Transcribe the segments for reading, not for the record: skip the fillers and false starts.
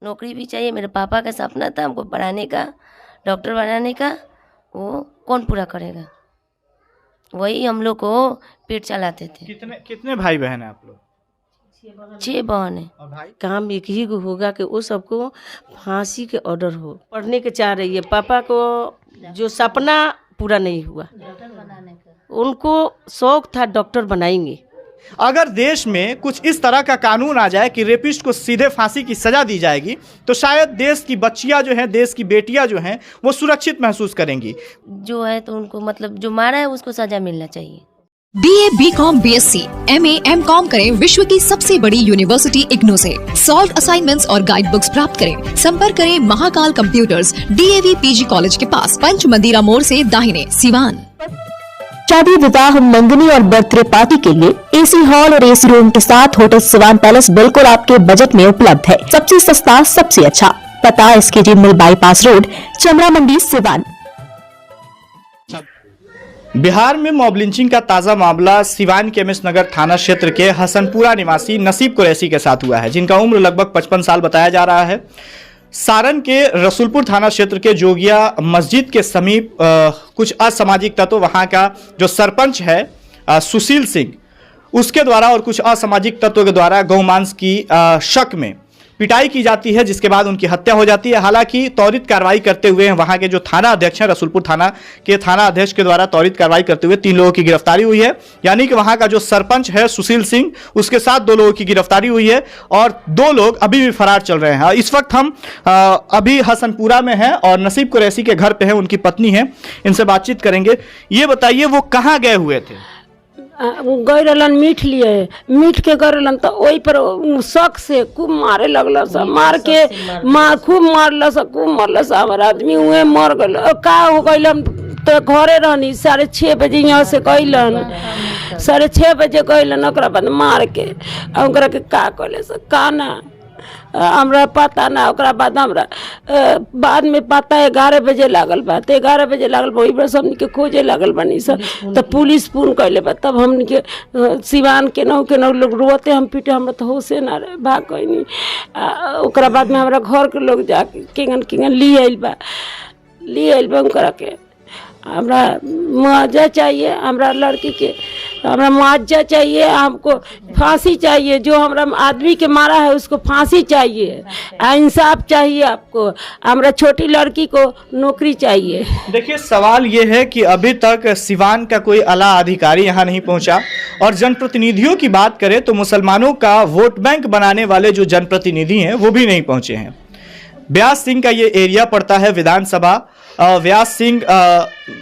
नौकरी भी चाहिए। मेरे पापा का सपना था हमको पढ़ाने का, डॉक्टर बनाने का, वो कौन पूरा करेगा? वही हम लोग को पेट चलाते थे। कितने कितने भाई बहन हैं आप लोग? 6 बहन है। और भाई? काम एक ही को होगा कि वो सबको फांसी के ऑर्डर हो। पढ़ने के चाह रही है, पापा को जो सपना पूरा नहीं हुआ, उनको शौक था डॉक्टर बनाएंगे। अगर देश में कुछ इस तरह का कानून आ जाए कि रेपिस्ट को सीधे फांसी की सजा दी जाएगी तो शायद देश की बच्चियां जो हैं, देश की बेटियां जो हैं, वो सुरक्षित महसूस करेंगी। जो है तो उनको मतलब जो मारा है उसको सजा मिलना चाहिए। BA, BCom, BSc, MA, MCom करें विश्व की सबसे बड़ी यूनिवर्सिटी इग्नू से। सॉल्व असाइनमेंट्स और गाइड बुक्स प्राप्त करें। संपर्क करें Mahakal computers, DAV PG college के पास, पंच मंदिरा मोड़ से दाहिने, सिवान। शादी, विवाह, मंगनी और बर्थडे पार्टी के लिए AC हॉल और AC रूम के साथ होटल सिवान पैलेस बिल्कुल आपके बजट में उपलब्ध है। सबसे सस्ता, सबसे अच्छा। पता SKG मिल बाईपास रोड, चमड़ा मंडी, सिवान। बिहार में मॉब लिंचिंग का ताज़ा मामला सिवान के MS नगर थाना क्षेत्र के हसनपुरा निवासी नसीब कुरैशी के साथ हुआ है, जिनका उम्र लगभग 55 साल बताया जा रहा है। सारण के रसूलपुर थाना क्षेत्र के जोगिया मस्जिद के समीप कुछ असामाजिक तत्व, वहां का जो सरपंच है सुशील सिंह, उसके द्वारा और कुछ असामाजिक तत्वों के द्वारा गौमांस की शक में पिटाई की जाती है, जिसके बाद उनकी हत्या हो जाती है। हालांकि त्वरित कार्रवाई करते हुए वहां के जो थाना अध्यक्ष हैं, रसूलपुर थाना के थाना अध्यक्ष के द्वारा त्वरित कार्रवाई करते हुए 3 लोगों की गिरफ्तारी हुई है। यानी कि वहां का जो सरपंच है सुशील सिंह, उसके साथ 2 लोगों की गिरफ्तारी हुई है और 2 लोग अभी भी फरार चल रहे हैं। इस वक्त हम अभी हसनपुरा में हैं और नसीब कुरैशी के घर पे हैं, उनकी पत्नी है, इनसे बातचीत करेंगे। ये बताइए वो कहाँ गए हुए थे? गए रहलन मीठ लिए, मीठ के गए रहलन तो वही पर शक से खूब मारे लगल सा, मार के खूब मारल सा, खूब मरल सा। हमारा आदमी हुए मर गल। का हो गई तो घरे रहनी 6:30 बजे यहाँ से गईलन, 6:30 बजे गईलन। ओकरा बाद मार के ओकरा के का कहले से का ना हमरा पता ना। ओकरा बाद हमरा बाद में पता 11 बजे लागल बा, तो 11 बजे लागल वही पर हमनी के खोजे लागल बनी सर। तो पुलिस फोन कैले बा, तब हमनी के सिवान के नौ लोग रोते, हम पीटे, हमरा तो होशे ना रहे, भाग गईनी। ओकरा बाद में हमरा घर के लोग जाके किंगन ली आइल बा ओकरा के। हमरा मुआवजा चाहिए, हमरा लड़की के हमरा मुआवजा चाहिए, हमको फांसी चाहिए। जो हमरा आदमी के मारा है उसको फांसी चाहिए, इंसाफ चाहिए आपको। हमरा छोटी लड़की को नौकरी चाहिए। देखिए, सवाल ये है कि अभी तक सिवान का कोई आला अधिकारी यहाँ नहीं पहुँचा और जनप्रतिनिधियों की बात करें तो मुसलमानों का वोट बैंक बनाने वाले जो जनप्रतिनिधि हैं वो भी नहीं पहुँचे हैं। व्यास सिंह का ये एरिया पड़ता है विधानसभा। व्यास सिंह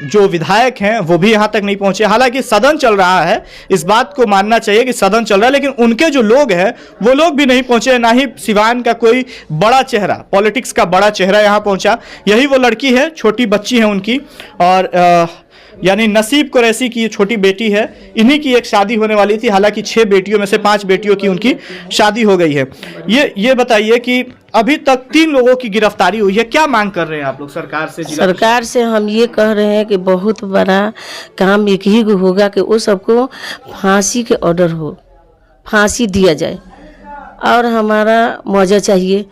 जो विधायक हैं वो भी यहाँ तक नहीं पहुँचे। हालांकि सदन चल रहा है, इस बात को मानना चाहिए कि सदन चल रहा है, लेकिन उनके जो लोग हैं वो लोग भी नहीं पहुँचे। ना ही सिवान का कोई बड़ा चेहरा, पॉलिटिक्स का बड़ा चेहरा यहाँ पहुँचा। यही वो लड़की है, छोटी बच्ची है उनकी, और यानी नसीब कुरैशी की छोटी बेटी है। इन्हीं की एक शादी होने वाली थी। हालांकि 6 बेटियों में से 5 बेटियों की उनकी शादी हो गई है। ये बताइए कि अभी तक 3 लोगों की गिरफ्तारी हुई है, क्या मांग कर रहे हैं आप लोग सरकार से? सरकार से हम ये कह रहे हैं कि बहुत बड़ा काम एक ही को होगा कि वो सबको फांसी के ऑर्डर हो, फांसी दिया जाए और हमारा मुआवजा चाहिए,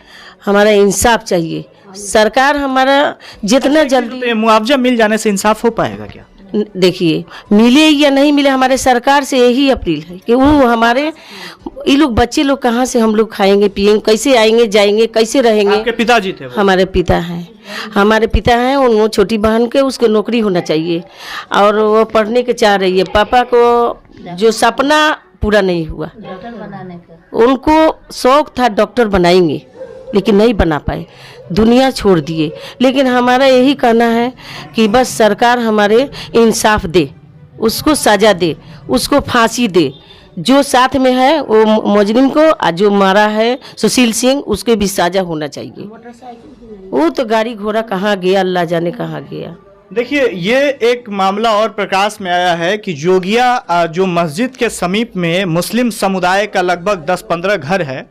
हमारा इंसाफ चाहिए। सरकार हमारा जितना जल्दी मुआवजा मिल जाने से इंसाफ हो पाएगा क्या? देखिए, मिले या नहीं मिले, हमारे सरकार से यही अपील है कि वो हमारे ये लोग बच्चे लोग कहाँ से हम लोग खाएंगे पिएंगे, कैसे आएंगे जाएंगे, कैसे रहेंगे? आपके पिताजी थे? हमारे पिता हैं, उन छोटी बहन के उसको नौकरी होना चाहिए और वो पढ़ने के चाह रही है। पापा को जो सपना पूरा नहीं हुआ, उनको शौक था डॉक्टर बनाएंगे, लेकिन नहीं बना पाए, दुनिया छोड़ दिए। लेकिन हमारा यही कहना है कि बस सरकार हमारे इंसाफ दे, उसको सजा दे, उसको फांसी दे। जो साथ में है वो मुजरिम को, और जो मारा है सुशील सिंह, उसके भी सजा होना चाहिए। वो तो गाड़ी घोड़ा कहाँ गया, अल्लाह जाने कहाँ गया। देखिए, ये एक मामला और प्रकाश में आया है कि जोगिया जो मस्जिद के समीप में मुस्लिम समुदाय का लगभग 10-15 घर है,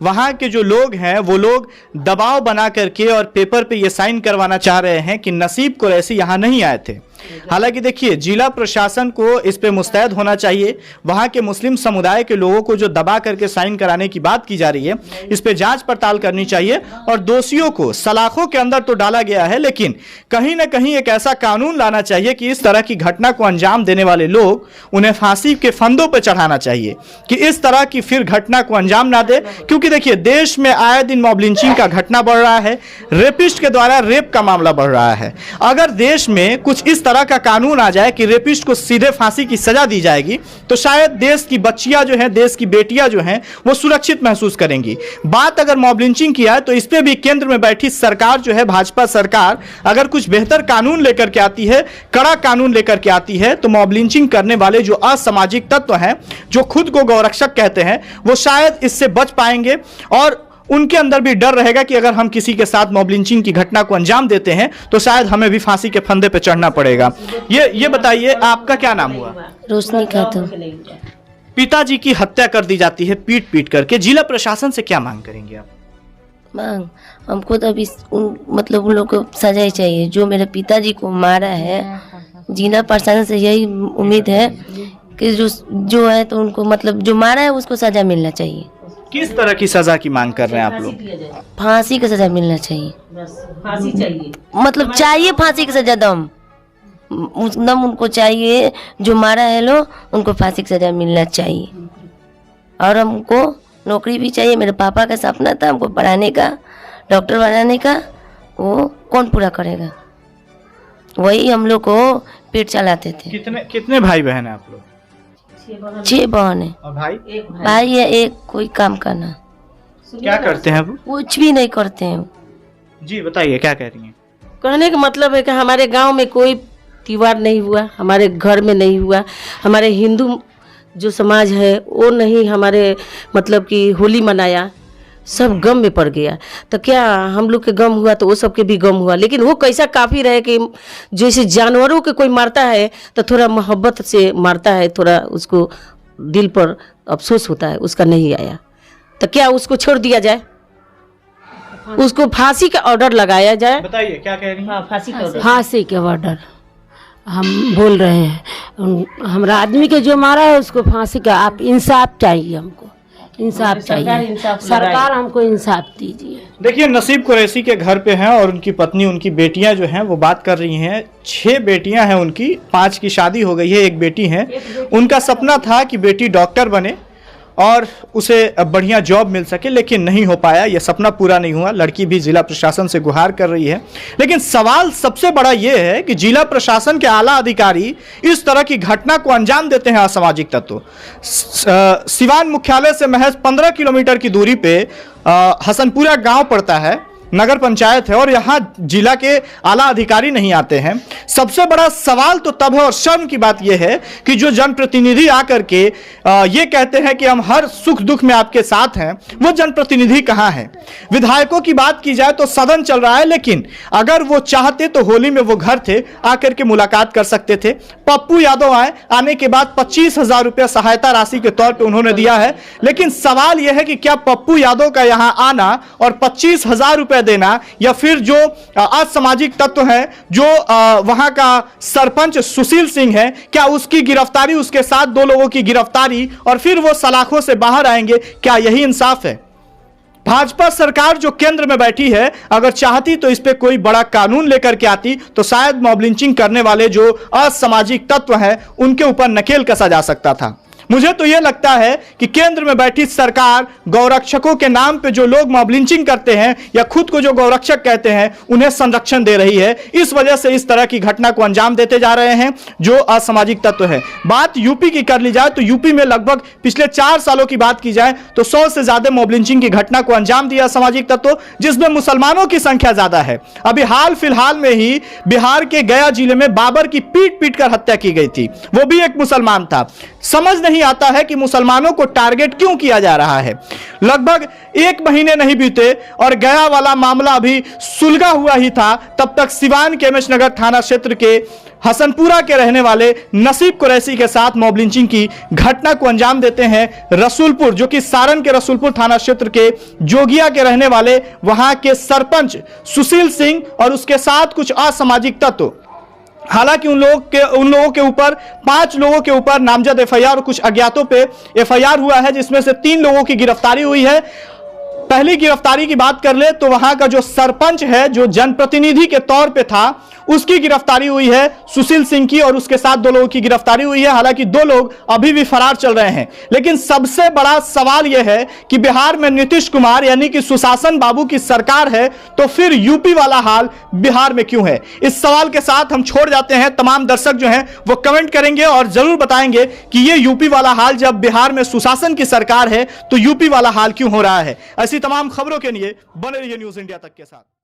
वहाँ के जो लोग हैं वो लोग दबाव बना करके और पेपर पे ये साइन करवाना चाह रहे हैं कि नसीब कुरैशी यहाँ नहीं आए थे। हालांकि देखिए, जिला प्रशासन को इस पे मुस्तैद होना चाहिए। वहां के मुस्लिम समुदाय के लोगों को जो दबा करके साइन कराने की बात की जा रही है, इस पे जांच पड़ताल करनी चाहिए और दोषियों को सलाखों के अंदर तो डाला गया है, लेकिन कहीं ना कहीं एक ऐसा कानून लाना चाहिए कि इस तरह की घटना को अंजाम देने वाले लोग उन्हें फांसी के फंदों पर चढ़ाना चाहिए कि इस तरह की फिर घटना को अंजाम ना दे। क्योंकि देखिए, देश में आए दिन मॉब लिंचिंग का घटना बढ़ रहा है, रेपिस्ट के द्वारा रेप का मामला बढ़ रहा है। अगर देश में कुछ इस तरह का कानून आ जाए कि रेपिस्ट को सीधे फांसी की सजा दी जाएगी, तो शायद देश की बच्चियां जो हैं, देश की बेटियां जो हैं, वो सुरक्षित महसूस करेंगी। बात अगर मॉब लिंचिंग की है, तो इस पे भी केंद्र में बैठी सरकार जो है, भाजपा सरकार, अगर कुछ बेहतर कानून लेकर के आती है, कड़ा कानून लेकर के आती है, तो मॉब लिंचिंग करने वाले जो असामाजिक तत्व हैं, जो खुद को गौरक्षक कहते हैं, वो शायद इससे बच पाएंगे और उनके अंदर भी डर रहेगा कि अगर हम किसी के साथ मॉब लिंचिंग की घटना को अंजाम देते हैं तो शायद हमें भी फांसी के फंदे पे चढ़ना पड़ेगा। ये बताइए, आपका क्या नाम हुआ? रोशनी खातून। पिताजी की हत्या कर दी जाती है पीट पीट करके, जिला प्रशासन से क्या मांग करेंगे आप? मांग हमको तो अभी मतलब उन लोग को सजा ही चाहिए। जो मेरे पिताजी को मारा है, जिला प्रशासन से यही उम्मीद है कि जो है तो उनको मतलब जो मारा है उसको सजा मिलना चाहिए। किस तरह की सजा की मांग कर रहे हैं आप लोग? फांसी की सजा मिलना चाहिए। फांसी चाहिए, मतलब चाहिए फांसी की सजा, दम उनको चाहिए। जो मारा है लो, उनको फांसी की सजा मिलना चाहिए। और हमको नौकरी भी चाहिए। मेरे पापा का सपना था हमको पढ़ाने का, डॉक्टर बनाने का, वो कौन पूरा करेगा? वही हम लोग को पेट चलाते थे। कितने भाई बहन हैं आप लोग? 6 बहन है। और भाई? भाई है एक, कोई काम करना। क्या करते हैं वो? कुछ भी नहीं करते हैं। जी बताइए, क्या कह रही हैं? कहने का मतलब है कि हमारे गांव में कोई त्योहार नहीं हुआ, हमारे घर में नहीं हुआ, हमारे हिंदू जो समाज है वो नहीं हमारे मतलब कि होली मनाया, सब गम में पड़ गया। तो क्या हम लोग के गम हुआ तो वो सबके भी गम हुआ, लेकिन वो कैसा काफ़ी रहे कि जैसे जानवरों के कोई मारता है तो थोड़ा मोहब्बत से मारता है, थोड़ा उसको दिल पर अफसोस होता है, उसका नहीं आया तो क्या उसको छोड़ दिया जाए? उसको फांसी का ऑर्डर लगाया जाए। बताइए क्या कह रही हैं? हाँ, फांसी का ऑर्डर। फांसी के ऑर्डर हम बोल रहे हैं। हमारा आदमी के जो मारा है उसको फांसी का, आप इंसाफ चाहिए, हमको इंसाफ चाहिए। सरकार हमको इंसाफ दीजिए। देखिए, नसीब कुरैशी के घर पे हैं और उनकी पत्नी, उनकी बेटियां जो हैं वो बात कर रही हैं। 6 बेटियां हैं उनकी, 5 की शादी हो गई है, 1 बेटी है। उनका सपना था कि बेटी डॉक्टर बने और उसे बढ़िया जॉब मिल सके, लेकिन नहीं हो पाया, यह सपना पूरा नहीं हुआ। लड़की भी जिला प्रशासन से गुहार कर रही है। लेकिन सवाल सबसे बड़ा यह है कि जिला प्रशासन के आला अधिकारी इस तरह की घटना को अंजाम देते हैं असामाजिक तत्व। सिवान मुख्यालय से महज 15 किलोमीटर की दूरी पे हसनपुरा गांव पड़ता है, नगर पंचायत है, और यहाँ जिला के आला अधिकारी नहीं आते हैं। सबसे बड़ा सवाल तो तब है और शर्म की बात यह है कि जो जनप्रतिनिधि आकर के ये कहते हैं कि हम हर सुख दुख में आपके साथ हैं, वो जनप्रतिनिधि कहाँ हैं? विधायकों की बात की जाए तो सदन चल रहा है, लेकिन अगर वो चाहते तो होली में वो घर थे, आकर के मुलाकात कर सकते थे। पप्पू यादव आने के बाद 25,000 रुपया सहायता राशि के तौर पर उन्होंने दिया है, लेकिन सवाल यह है कि क्या पप्पू यादव का यहाँ आना और 25,000 रुपया देना, या फिर जो असामाजिक तत्व है, जो वहां का सरपंच सुशील सिंह है, क्या उसकी गिरफ्तारी, उसके साथ 2 लोगों की गिरफ्तारी और फिर वो सलाखों से बाहर आएंगे, क्या यही इंसाफ है? भाजपा सरकार जो केंद्र में बैठी है, अगर चाहती तो इस पे कोई बड़ा कानून लेकर के आती तो शायद मॉब लिंचिंग करने वाले जो असामाजिक तत्व हैं उनके ऊपर नकेल कसा जा सकता था। मुझे तो यह लगता है कि केंद्र में बैठी सरकार गौरक्षकों के नाम पे जो लोग मॉब लिंचिंग करते हैं या खुद को जो गौरक्षक कहते हैं उन्हें संरक्षण दे रही है। इस वजह से इस तरह की घटना को अंजाम देते जा रहे हैं जो असामाजिक तत्व है। बात यूपी की कर ली जाए तो यूपी में लगभग पिछले 4 सालों की बात की जाए तो 100 से ज्यादा मॉब लिंचिंग की घटना को अंजाम दिया असामाजिक तत्व, जिसमें मुसलमानों की संख्या ज्यादा है। अभी हाल फिलहाल में ही बिहार के गया जिले में बाबर की पीट पीट कर हत्या की गई थी, वो भी एक मुसलमान था। समझ नहीं आता है कि मुसलमानों को टारगेट क्यों किया जा रहा है। लगभग 1 महीने नहीं बीते और गया वाला मामला अभी सुलगा हुआ ही था, तब तक सिवान के एमएस नगर थाना क्षेत्र के हसनपुरा के रहने वाले नसीब कुरैशी के साथ मॉब लिंचिंग की घटना को अंजाम देते हैं रसूलपुर, जो कि सारण के रसूलपुर थाना क्षेत्र के जोगिया के रहने वाले वहां के सरपंच सुशील सिंह और उसके साथ कुछ असामाजिक तत्व। हालांकि उन लोगों के ऊपर 5 लोगों के ऊपर नामजद एफआईआर और कुछ अज्ञातों पे एफआईआर हुआ है, जिसमें से 3 लोगों की गिरफ्तारी हुई है। पहली गिरफ्तारी की बात कर ले तो वहां का जो सरपंच है, जो जनप्रतिनिधि के तौर पे था, उसकी गिरफ्तारी हुई है सुशील सिंह की, और उसके साथ 2 लोगों की गिरफ्तारी हुई है। हालांकि 2 लोग अभी भी फरार चल रहे हैं। लेकिन सबसे बड़ा सवाल यह है कि बिहार में नीतीश कुमार यानी कि सुशासन बाबू की सरकार है, तो फिर यूपी वाला हाल बिहार में क्यों है? इस सवाल के साथ हम छोड़ जाते हैं। तमाम दर्शक जो हैं वो कमेंट करेंगे और जरूर बताएंगे कि ये यूपी वाला हाल, जब बिहार में सुशासन की सरकार है तो यूपी वाला हाल क्यों हो रहा है। ऐसी तमाम खबरों के लिए बने रहिए न्यूज़ इंडिया तक के साथ।